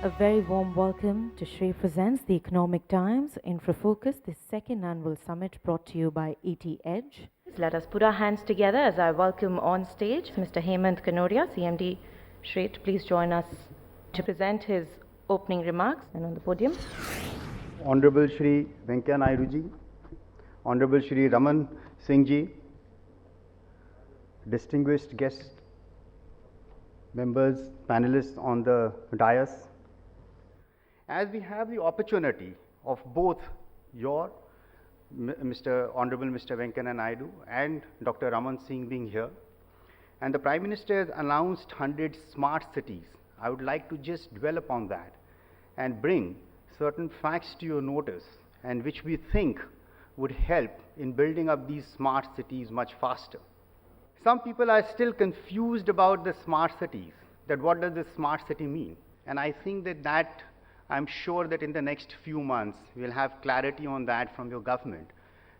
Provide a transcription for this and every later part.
A very warm welcome to Shri Presents The Economic Times InfraFocus, the second annual summit brought to you by ET Edge. Let us put our hands together as I welcome on stage Mr. Hemant Kanodia, CMD. Shri, please join us to present his opening remarks and on the podium. Honorable Shri Venkaiah Naidu ji, Honorable Shri Raman Singh ji, distinguished guests, members, panelists on the dais. As we have the opportunity of both your Honorable Mr. Venkaiah Naidu and Dr. Raman Singh being here, and the Prime Minister has announced 100 smart cities, I would like to just dwell upon that and bring certain facts to your notice, and which we think would help in building up these smart cities much faster. Some people are still confused about the smart cities, that what does this smart city mean? And I think that I'm sure that in the next few months we'll have clarity on that from your government,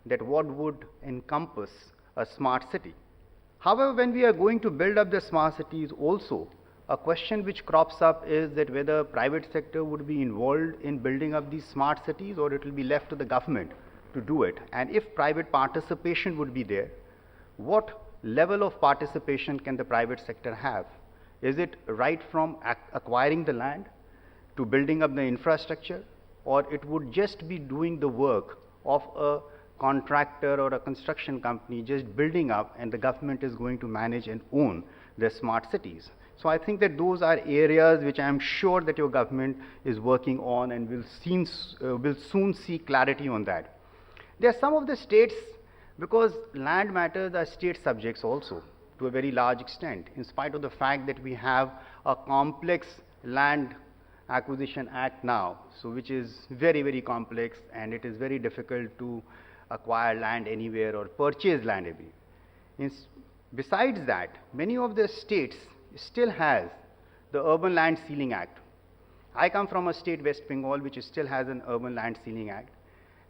that what would encompass a smart city. However, when we are going to build up the smart cities also, a question which crops up is that whether private sector would be involved in building up these smart cities, or it will be left to the government to do it. And if private participation would be there, what level of participation can the private sector have? Is it right from acquiring the land to building up the infrastructure, or it would just be doing the work of a contractor or a construction company just building up, and the government is going to manage and own the smart cities? So I think that those are areas which I am sure that your government is working on, and will soon see clarity on that. There are some of the states, because land matters are state subjects also to a very large extent, in spite of the fact that we have a complex land acquisition act now, so which is very, very complex, and it is very difficult to acquire land anywhere or purchase land anywhere. Besides that, many of the states still has the Urban Land Ceiling Act. I come from a state, West Bengal, which still has an Urban Land Ceiling Act,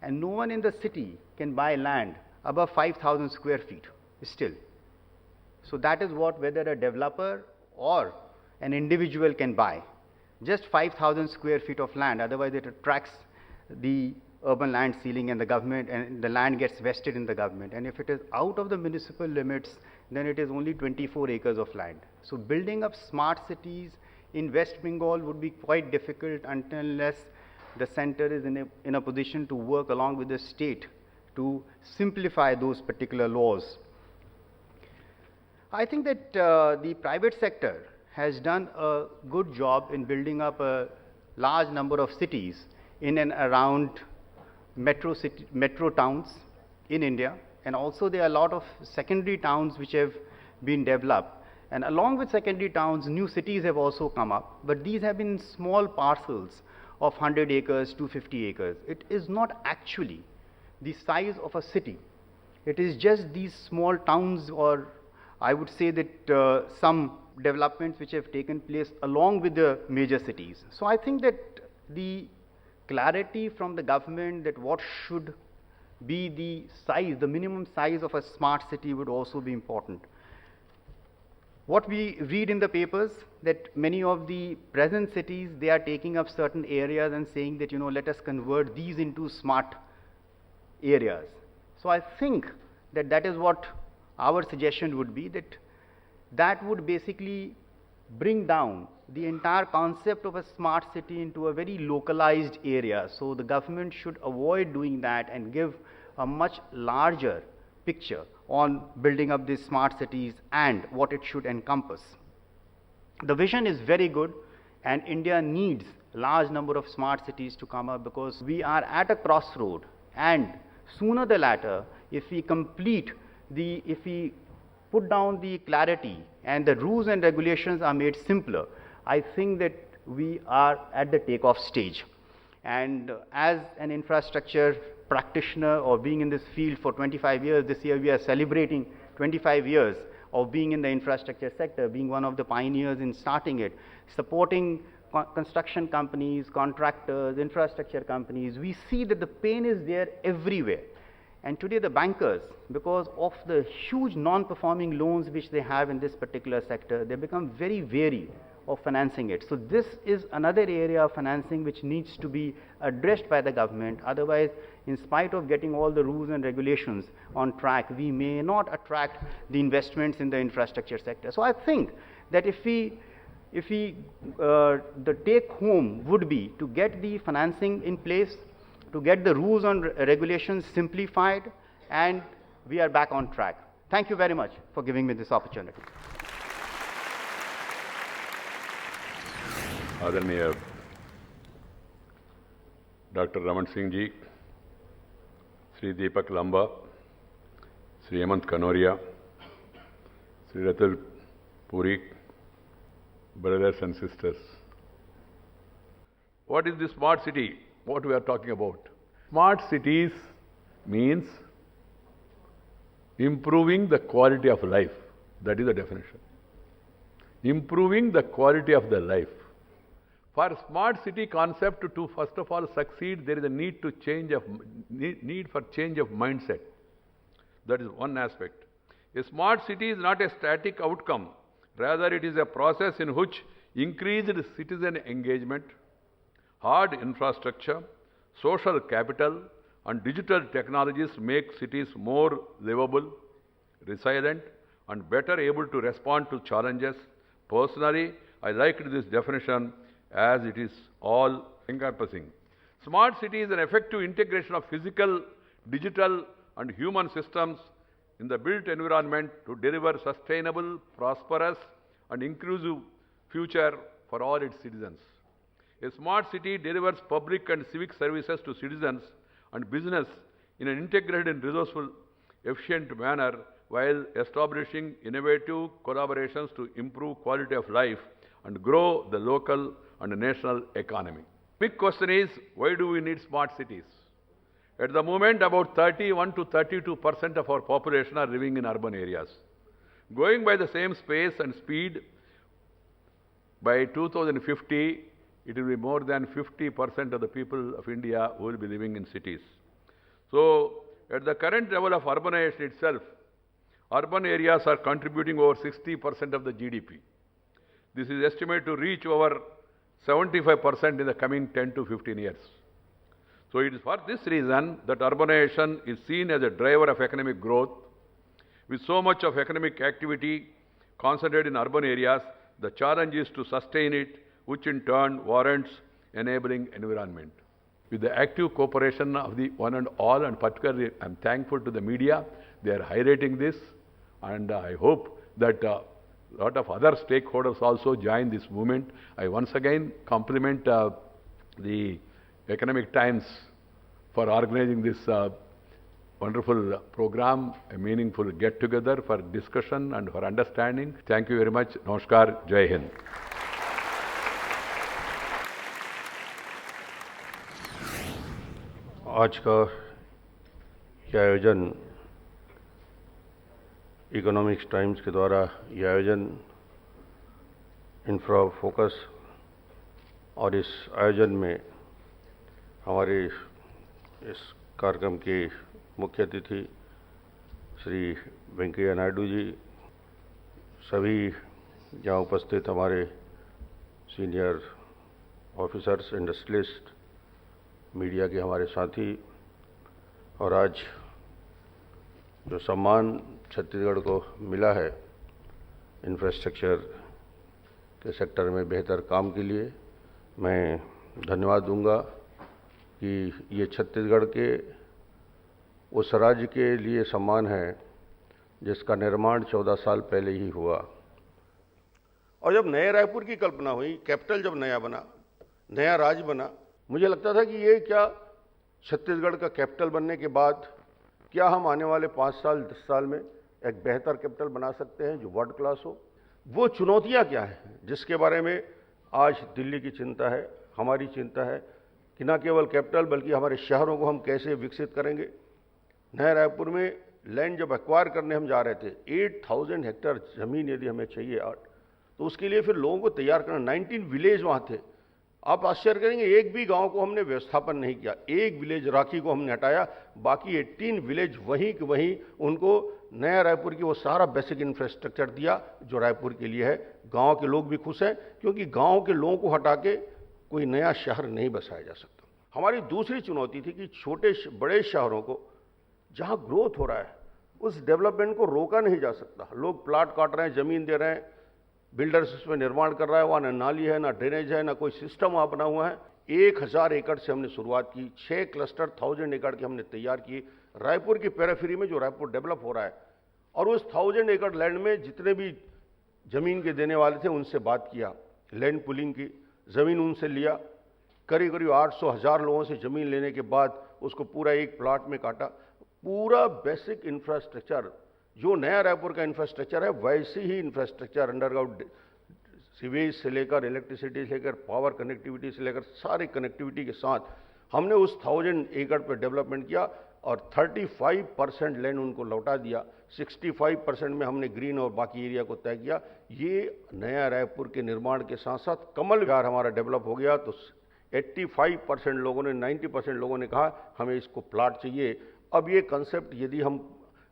and no one in the city can buy land above 5,000 square feet still. So that is what whether a developer or an individual can buy, just 5,000 square feet of land, otherwise it attracts the urban land ceiling, and the government, and the land gets vested in the government. And if it is out of the municipal limits, then it is only 24 acres of land. So building up smart cities in West Bengal would be quite difficult unless the center is in a position to work along with the state to simplify those particular laws. I think that the private sector has done a good job in building up a large number of cities in and around metro towns in India, and also there are a lot of secondary towns which have been developed, and along with secondary towns, new cities have also come up, but these have been small parcels of 100 acres, 250 acres. It is not actually the size of a city. It is just these small towns, or I would say that some developments which have taken place along with the major cities. So I think that the clarity from the government that what should be the size, the minimum size of a smart city would also be important. What we read in the papers, that many of the present cities, they are taking up certain areas and saying that, let us convert these into smart areas. So I think that that is what our suggestion would be, that would basically bring down the entire concept of a smart city into a very localized area. So the government should avoid doing that and give a much larger picture on building up these smart cities and what it should encompass. The vision is very good, and India needs a large number of smart cities to come up, because we are at a crossroad, and sooner the latter, if we put down the clarity and the rules and regulations are made simpler, I think that we are at the takeoff stage. And as an infrastructure practitioner, or being in this field for 25 years, this year we are celebrating 25 years of being in the infrastructure sector, being one of the pioneers in starting it, supporting construction companies, contractors, infrastructure companies. We see that the pain is there everywhere. And today the bankers, because of the huge non-performing loans which they have in this particular sector, they become very wary of financing it. So this is another area of financing which needs to be addressed by the government. Otherwise, in spite of getting all the rules and regulations on track, we may not attract the investments in the infrastructure sector. So I think that if we the take home would be to get the financing in place, to get the rules and regulations simplified, and we are back on track. Thank you very much for giving me this opportunity. आदरणीय doctor Raman Singh ji, Shri Deepak Lamba, Shri Hemant Kanoria, Shri Ratul Puri, brothers and sisters. What is the smart city? What we are talking about? Smart cities means improving the quality of life. That is the definition. Improving the quality of the life. For smart city concept to first of all succeed, there is a need for change of mindset. That is one aspect. A smart city is not a static outcome. Rather, it is a process in which increased citizen engagement, hard infrastructure, social capital, and digital technologies make cities more livable, resilient, and better able to respond to challenges. Personally, I liked this definition as it is all-encompassing. Smart city is an effective integration of physical, digital, and human systems in the built environment to deliver sustainable, prosperous, and inclusive future for all its citizens. A smart city delivers public and civic services to citizens and business in an integrated and resourceful, efficient manner while establishing innovative collaborations to improve quality of life and grow the local and national economy. Big question is, why do we need smart cities? At the moment, about 31 to 32% of our population are living in urban areas. Going by the same pace and speed, by 2050, it will be more than 50% of the people of India who will be living in cities. So, at the current level of urbanization itself, urban areas are contributing over 60% of the GDP. This is estimated to reach over 75% in the coming 10 to 15 years. So it is for this reason that urbanization is seen as a driver of economic growth. With so much of economic activity concentrated in urban areas, the challenge is to sustain it, which in turn warrants enabling environment. With the active cooperation of the one and all, and particularly I am thankful to the media, they are highlighting this, and I hope that a lot of other stakeholders also join this movement. I once again compliment the Economic Times for organizing this wonderful program, a meaningful get-together for discussion and for understanding. Thank you very much. Namaskar. Jai Hind. आज का यह आयोजन economics times के द्वारा यह आयोजन infra focus, और इस आयोजन में हमारे इस कार्यक्रम के मुख्य अतिथि श्री वेंकैया नायडू जी, सभी यहाँ उपस्थित हमारे सीनियर ऑफिसर्स, इंडस्ट्रियलिस्ट, मीडिया के हमारे साथी, और आज जो सम्मान छत्तीसगढ़ को मिला है इंफ्रास्ट्रक्चर के सेक्टर में बेहतर काम के लिए, मैं धन्यवाद दूंगा कि ये छत्तीसगढ़ के उस राज्य के लिए सम्मान है जिसका निर्माण 14 साल पहले ही हुआ। और जब नए रायपुर की कल्पना हुई, कैपिटल जब नया बना, नया राज्य बना, मुझे लगता था कि ये क्या छत्तीसगढ़ का कैपिटल बनने के बाद क्या हम आने वाले 5 साल 10 साल में एक बेहतर कैपिटल बना सकते हैं जो वर्ल्ड क्लास हो। वो चुनौतियां क्या हैं जिसके बारे में आज दिल्ली की चिंता है, हमारी चिंता है कि न केवल कैपिटल बल्कि हमारे शहरों को हम कैसे विकसित करेंगे। नए रायपुर में लैंड जब एक्वायर करने हम जा रहे थे, 8000 हेक्टेयर ज़मीन यदि हमें चाहिए तो उसके लिए फिर लोगों को तैयार करना, 19 विलेज वहाँ थे। आप आश्चर्य करेंगे, एक भी गांव को हमने व्यवस्थापन नहीं किया, एक विलेज राखी को हमने हटाया, बाकी 18 विलेज वहीं के वहीं उनको नया रायपुर की वो सारा बेसिक इंफ्रास्ट्रक्चर दिया जो रायपुर के लिए है। गांव के लोग भी खुश हैं, क्योंकि गांव के लोगों को हटा के कोई नया शहर नहीं बसाया जा सकता। हमारी दूसरी चुनौती थी कि छोटे बड़े शहरों को जहां ग्रोथ हो रहा है उस डेवलपमेंट को रोका नहीं जा सकता। लोग प्लाट काट रहे हैं, जमीन दे रहे हैं, बिल्डर्स उसमें निर्माण कर रहा है, वहाँ ना नाली है, ना ड्रेनेज है, ना कोई सिस्टम वहाँ बना हुआ है। 1000 एकड़ से हमने शुरुआत की, 6 क्लस्टर 1000 एकड़ के हमने तैयार किए रायपुर की पेरिफेरी में, जो रायपुर डेवलप हो रहा है। और उस 1000 एकड़ लैंड में जितने भी जमीन के देने वाले थे उनसे बात किया, लैंड पुलिंग की, जमीन उनसे लिया, करीब करीब 800-1000 लोगों से जमीन लेने के बाद उसको पूरा एक प्लाट में काटा। पूरा बेसिक इंफ्रास्ट्रक्चर जो नया रायपुर का इंफ्रास्ट्रक्चर है वैसे ही इंफ्रास्ट्रक्चर अंडरग्राउंड सीवेज से लेकर इलेक्ट्रिसिटी से लेकर पावर कनेक्टिविटी से लेकर सारी कनेक्टिविटी के साथ हमने उस 1000 एकड़ पर डेवलपमेंट किया और 35% लैंड उनको लौटा दिया। 65% में हमने ग्रीन और बाकी एरिया को तय किया। ये नया रायपुर के निर्माण के साथ साथ कमल विहार हमारा डेवलप हो गया। तो 85% लोगों ने 90% लोगों ने कहा हमें इसको प्लाट चाहिए। अब ये कंसेप्ट यदि हम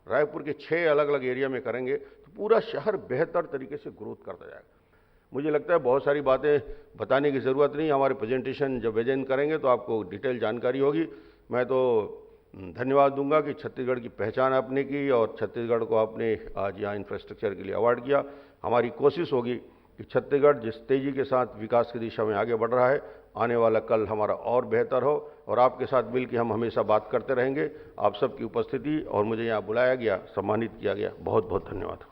रायपुर के 6 अलग अलग एरिया में करेंगे तो पूरा शहर बेहतर तरीके से ग्रोथ करता जाएगा। मुझे लगता है बहुत सारी बातें बताने की ज़रूरत नहीं, हमारे प्रेजेंटेशन जब प्रेजेंट करेंगे तो आपको डिटेल जानकारी होगी। मैं तो धन्यवाद दूंगा कि छत्तीसगढ़ की पहचान आपने की और छत्तीसगढ़ को आपने आज यहाँ इंफ्रास्ट्रक्चर के लिए अवार्ड किया। हमारी कोशिश होगी कि छत्तीसगढ़ जिस तेज़ी के साथ विकास की दिशा में आगे बढ़ रहा है, आने वाला कल हमारा और बेहतर हो और आपके साथ मिलकर हम हमेशा बात करते रहेंगे। आप सबकी उपस्थिति और मुझे यहाँ बुलाया गया, सम्मानित किया गया, बहुत बहुत धन्यवाद।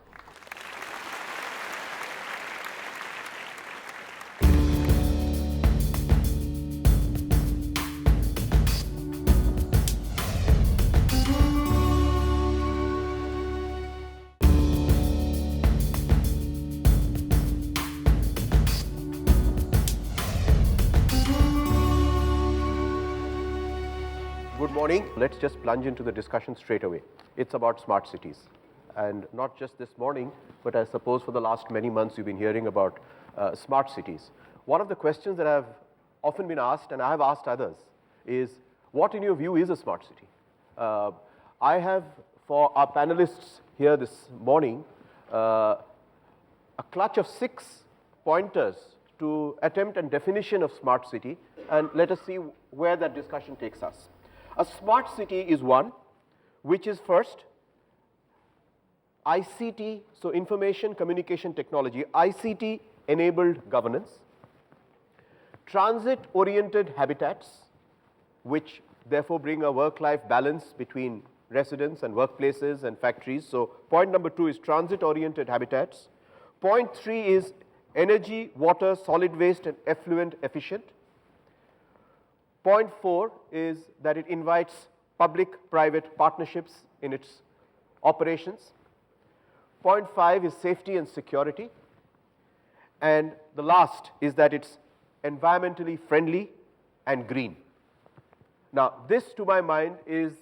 Good morning. Let's just plunge into the discussion straight away. It's about smart cities. And not just this morning, but I suppose for the last many months you've been hearing about smart cities. One of the questions that I've often been asked, and I have asked others, is what in your view is a smart city? I have, for our panelists here this morning, a clutch of 6 pointers to attempt a definition of smart city, and let us see where that discussion takes us. A smart city is one which is first ICT, so information communication technology, ICT enabled governance, transit oriented habitats which therefore bring a work-life balance between residents and workplaces and factories. So point number 2 is transit oriented habitats. Point 3 is energy, water, solid waste and effluent efficient. Point 4 is that it invites public-private partnerships in its operations. Point 5 is safety and security. And the last is that it's environmentally friendly and green. Now, this to my mind is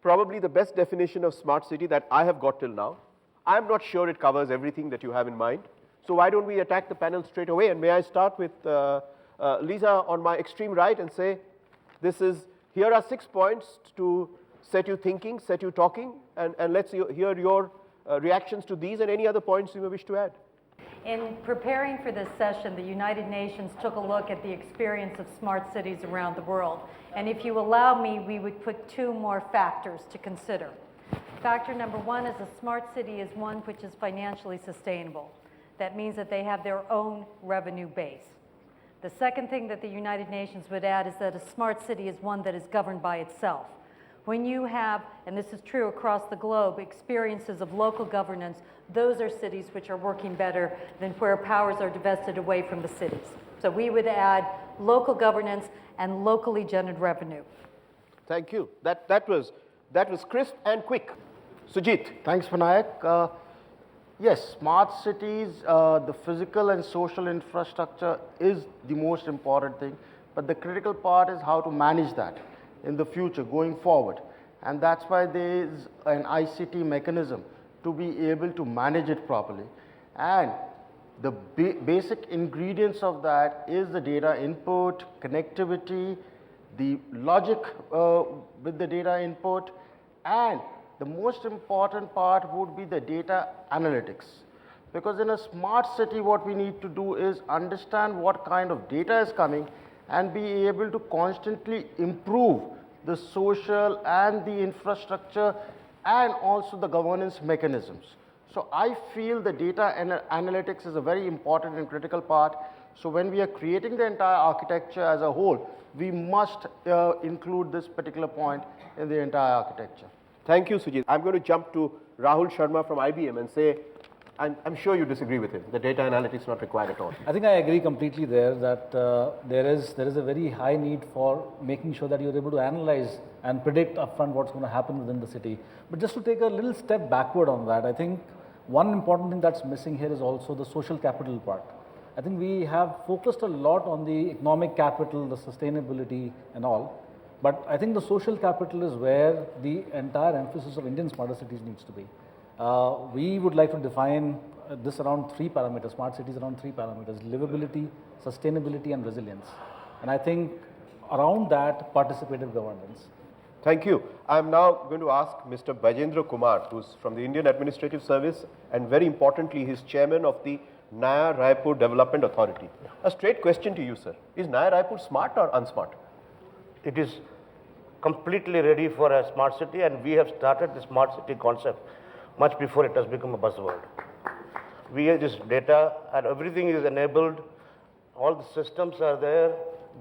probably the best definition of smart city that I have got till now. I'm not sure it covers everything that you have in mind. So why don't we attack the panel straight away? And may I start with Lisa on my extreme right and say, here are 6 points to set you thinking, set you talking, and let's hear your reactions to these and any other points you may wish to add. In preparing for this session, the United Nations took a look at the experience of smart cities around the world. And if you allow me, we would put 2 more factors to consider. Factor number 1 is a smart city is one which is financially sustainable. That means that they have their own revenue base. The second thing that the United Nations would add is that a smart city is one that is governed by itself. When you have, and this is true across the globe, experiences of local governance, those are cities which are working better than where powers are divested away from the cities. So we would add local governance and locally generated revenue. Thank you. That was crisp and quick. Sujit. Thanks, Vinayak. Yes, smart cities, the physical and social infrastructure is the most important thing, but the critical part is how to manage that in the future going forward. And that's why there is an ICT mechanism to be able to manage it properly. And The basic ingredients of that is the data input, connectivity, the logic with the data input, and the most important part would be the data analytics. Because in a smart city, what we need to do is understand what kind of data is coming and be able to constantly improve the social and the infrastructure and also the governance mechanisms. So I feel the data analytics is a very important and critical part. So when we are creating the entire architecture as a whole, we must include this particular point in the entire architecture. Thank you, Sujit. I'm going to jump to Rahul Sharma from IBM and say, I'm sure you disagree with him. The data analytics is not required at all. I think I agree completely there that there is a very high need for making sure that you're able to analyze and predict upfront what's going to happen within the city. But just to take a little step backward on that, I think one important thing that's missing here is also the social capital part. I think we have focused a lot on the economic capital, the sustainability and all. But I think the social capital is where the entire emphasis of Indian smarter cities needs to be. We would like to define this around 3 parameters, smart cities around 3 parameters: livability, sustainability and resilience. And I think around that, participative governance. Thank you. I'm now going to ask Mr. Bajendra Kumar, who's from the Indian Administrative Service, and very importantly, he's chairman of the Naya Raipur Development Authority. A straight question to you, sir. Is Naya Raipur smart or unsmart? It is completely ready for a smart city, and we have started the smart city concept much before it has become a buzzword. We have this data and everything is enabled. All the systems are there.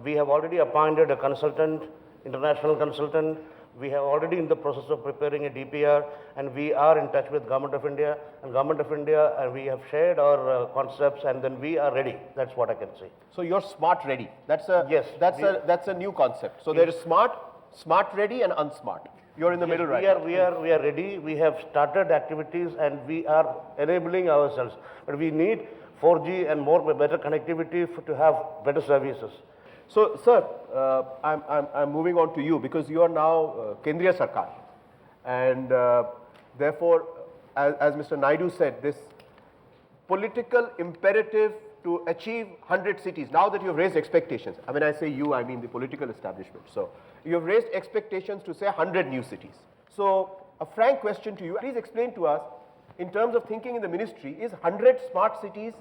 We have already appointed a consultant, international consultant. We have already in the process of preparing a DPR, and we are in touch with Government of India and we have shared our concepts, and then we are ready. That's what I can say. So you're smart ready. That's a Yes, that's a new concept. So there is smart ready and unsmart. You're in the middle right now. We are ready. We have started activities and we are enabling ourselves. But we need 4G and better connectivity to have better services. So, sir, I'm moving on to you because you are now Kendriya Sarkar, and therefore, as Mr. Naidu said, this political imperative to achieve 100 cities. Now that you have raised expectations, when I say you, I mean the political establishment. So, you have raised expectations to say 100 new cities. So, a frank question to you. Please explain to us, in terms of thinking in the ministry, is 100 smart cities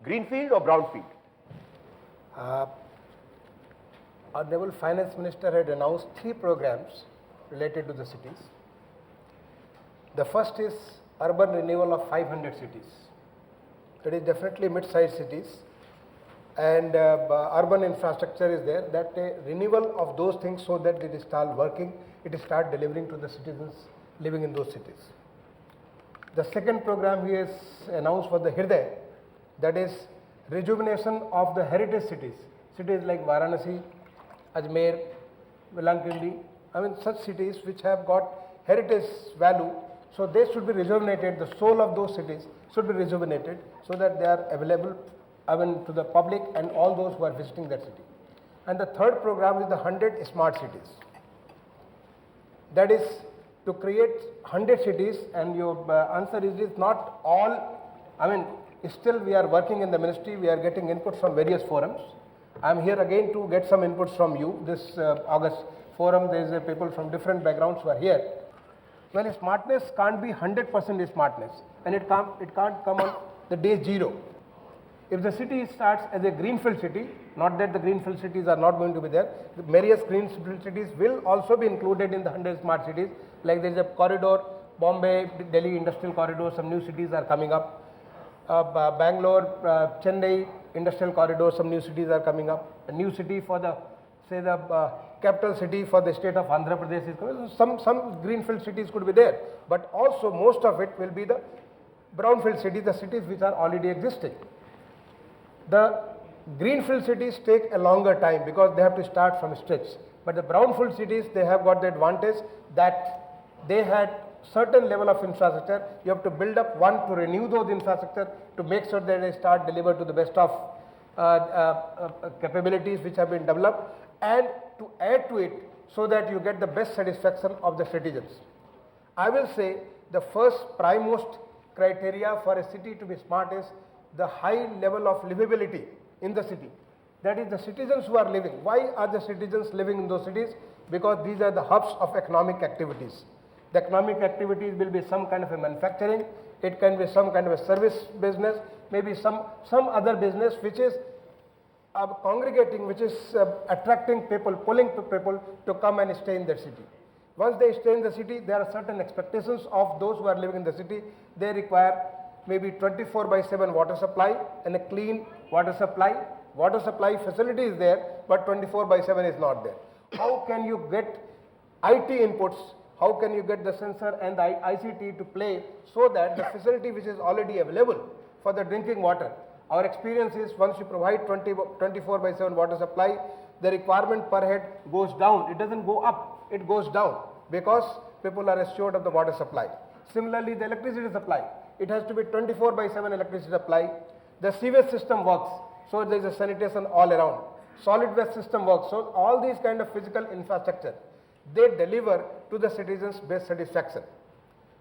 greenfield or brownfield? Honorable Finance Minister had announced 3 programs related to the cities. The first is urban renewal of 500 cities. It is definitely mid-sized cities, and urban infrastructure is there, that renewal of those things so that it start working, it start delivering to the citizens living in those cities. The second program he has announced for the Hriday, that is rejuvenation of the heritage cities. Cities like Varanasi, Ajmer, Velankindi, such cities which have got heritage value, so they should be rejuvenated. The soul of those cities should be rejuvenated so that they are available to the public and all those who are visiting that city. And the third program is the 100 smart cities. That is to create 100 cities, and your answer is not all. Still we are working in the ministry, we are getting inputs from various forums. I am here again to get some inputs from you. This August forum, there is people from different backgrounds who are here. Well, smartness can't be 100% smartness, and it can't come on the day 0. If the city starts as a greenfield city, not that the greenfield cities are not going to be there, the various greenfield cities will also be included in the 100 smart cities. Like there is a corridor, Bombay, Delhi industrial corridor, some new cities are coming up. Bangalore, Chennai industrial corridor, some new cities are coming up. A new city for the capital city for the state of Andhra Pradesh is coming. Some greenfield cities could be there, but also most of it will be the brownfield cities, the cities which are already existing. The greenfield cities take a longer time because they have to start from scratch. But the brownfield cities, they have got the advantage that they had certain level of infrastructure. You have to build up one to renew those infrastructure to make sure that they start deliver to the best of capabilities which have been developed, and to add to it so that you get the best satisfaction of the citizens. I will say the first primemost criteria for a city to be smart is the high level of livability in the city. That is the citizens who are living. Why are the citizens living in those cities? Because these are the hubs of economic activities. The economic activities will be some kind of a manufacturing, it can be some kind of a service business, maybe some other business which is congregating, which is attracting people, pulling people to come and stay in the city. Once they stay in the city, there are certain expectations of those who are living in the city. They require maybe 24/7 water supply and a clean water supply. Water supply facility is there, but 24/7 is not there. How can you get IT inputs? How can you get the sensor and the ICT to play so that the facility which is already available for the drinking water? Our experience is once you provide 24/7 water supply, the requirement per head goes down. It doesn't go up, it goes down because people are assured of the water supply. Similarly, the electricity supply, it has to be 24/7 electricity supply. The sewage system works, so there is a sanitation all around. Solid waste system works, so all these kind of physical infrastructure, they deliver to the citizens' best satisfaction.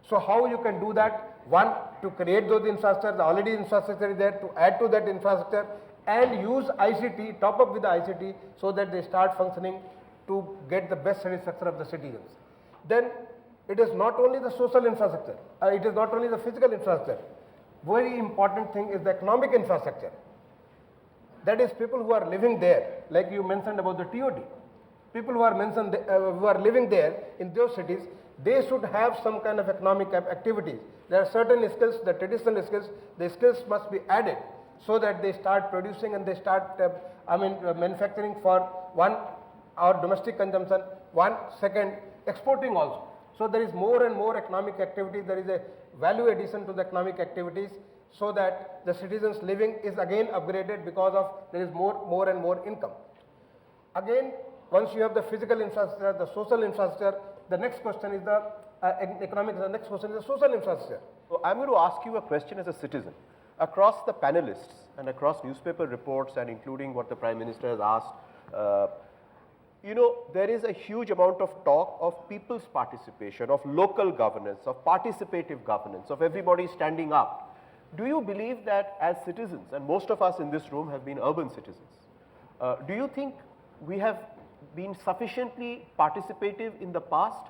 So how you can do that? One, to create those infrastructure, the already infrastructure is there, to add to that infrastructure and use ICT, top up with the ICT so that they start functioning to get the best satisfaction of the citizens. Then it is not only the social infrastructure, it is not only the physical infrastructure. Very important thing is the economic infrastructure. That is people who are living there, like you mentioned about the TOD. People who are living there in those cities, they should have some kind of economic activities. There are certain skills, the traditional skills, the skills must be added so that they start producing and they start manufacturing for one, our domestic consumption, one, second, exporting also. So there is more and more economic activity, there is a value addition to the economic activities so that the citizens living is again upgraded because of there is more and more income. Again, once you have the physical infrastructure, the social infrastructure, the next question is the economic, the next question is the social infrastructure. So I'm going to ask you a question as a citizen. Across the panelists and across newspaper reports and including what the Prime Minister has asked, there is a huge amount of talk of people's participation, of local governance, of participative governance, of everybody standing up. Do you believe that as citizens, and most of us in this room have been urban citizens, do you think we have been sufficiently participative in the past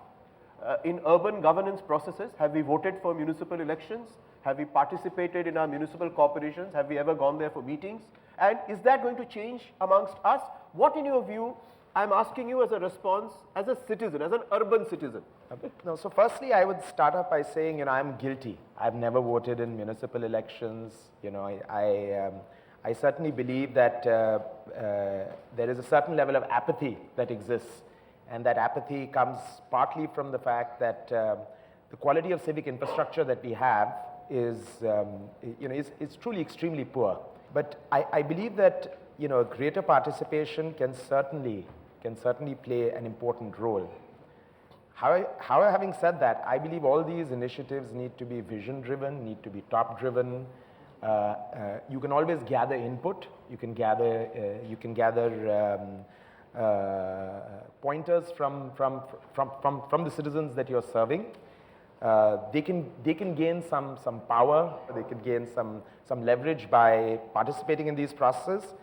in urban governance processes? Have we voted for municipal elections? Have we participated in our municipal corporations? Have we ever gone there for meetings? And is that going to change amongst us? What in your view, I'm asking you as a response, as a citizen, as an urban citizen? No, so firstly, I would start off by saying, I'm guilty. I've never voted in municipal elections. I certainly believe that there is a certain level of apathy that exists, and that apathy comes partly from the fact that the quality of civic infrastructure that we have is truly extremely poor. But I believe that greater participation can certainly play an important role. However, having said that, I believe all these initiatives need to be vision-driven, need to be top-driven. You can always gather input. You can gather pointers from the citizens that you're serving. They can gain some power. They can gain some leverage by participating in these processes.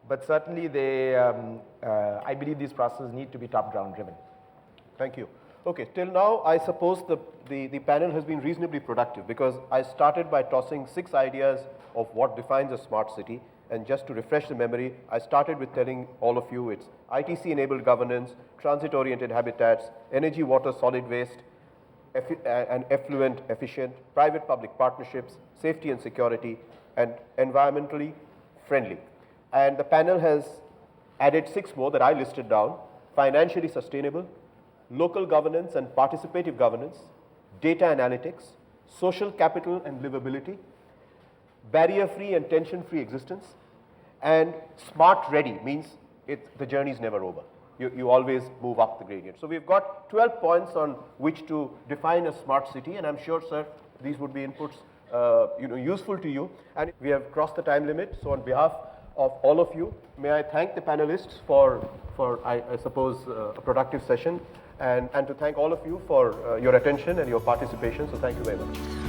But certainly, I believe these processes need to be top-down driven. Thank you. Okay, till now, I suppose the panel has been reasonably productive because I started by tossing 6 ideas of what defines a smart city. And just to refresh the memory, I started with telling all of you it's ITC-enabled governance, transit-oriented habitats, energy, water, solid waste, and effluent, efficient, private-public partnerships, safety and security, and environmentally friendly. And the panel has added 6 more that I listed down: financially sustainable, local governance and participative governance, data analytics, social capital and livability, barrier-free and tension-free existence, and smart ready means the journey is never over. You always move up the gradient. So we've got 12 points on which to define a smart city, and I'm sure, sir, these would be inputs useful to you. And we have crossed the time limit, so on behalf of all of you, may I thank the panelists for I suppose, a productive session, and to thank all of you for your attention and your participation. So thank you very much.